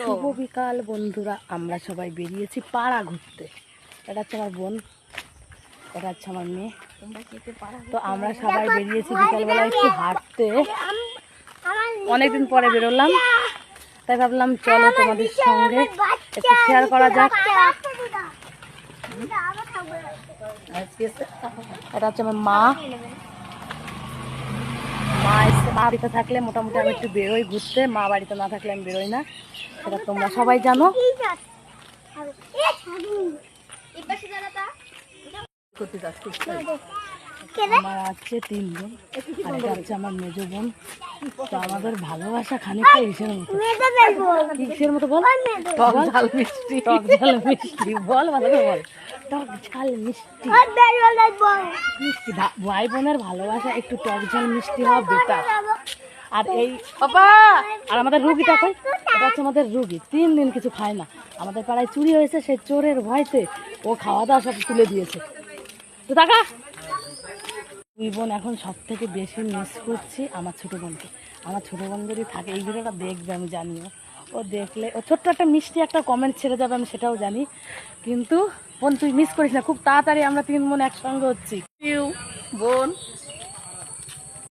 শুভ বিকাল বন্ধুরা, আমরা সবাই বেরিয়েছি পাড়া ঘুরতে। এটা হচ্ছে আমার বোন, এটা হচ্ছে আমার মেয়ে। তো আমরা সবাই বেরিয়েছি বিকালবেলা একটু হাঁটতে। অনেকদিন পরে বেরোলাম, তাই ভাবলাম চলো তোমাদের সঙ্গে একটু শেয়ার করা যাক। এটা হচ্ছে আমার মা এসে বাড়িতে থাকলে মোটামুটি আমি একটু বেরোই ঘুরতে, মা বাড়িতে না থাকলে আমি বেরোই না, সেটা তোমরা সবাই জানো। আমার আছে 3 বোন, আর এটা হচ্ছে আমার মেজ বোন। তো আমাদের ভালোবাসা খানিকটা কিসের মতো বল, টক ঝাল মিষ্টি। টক ঝাল মিষ্টি বল, ভালো করে বল। টক ঝাল মিষ্টি মিষ্টি ভাই বোনের ভালোবাসা একটু টক ঝাল মিষ্টি হওয়া বেটার। আর এই বাবা, আর আমাদের রুগীটা কই, এটা হচ্ছে আমাদের রুগী, 3 দিন কিছু খায় না। আমাদের পাড়ায় চুরি হয়েছে, সেই চোরের ভয়তে ও খাওয়া দাওয়া সব তুলে দিয়েছে। তো টাকা 2 বোন এখন সব থেকে বেশি মিস করছি আমার ছোটো বোনকে। আমার ছোটো বোন যদি থাকে, এই ভিডিওটা দেখবে আমি জানিও, ও দেখলে ও ছোট্ট একটা মিষ্টি একটা কমেন্ট ছেড়ে যাবে, আমি সেটাও জানি। কিন্তু বোন তুই মিস করিস না, খুব তাড়াতাড়ি আমরা 3 বোন একসঙ্গে হচ্ছি। বোন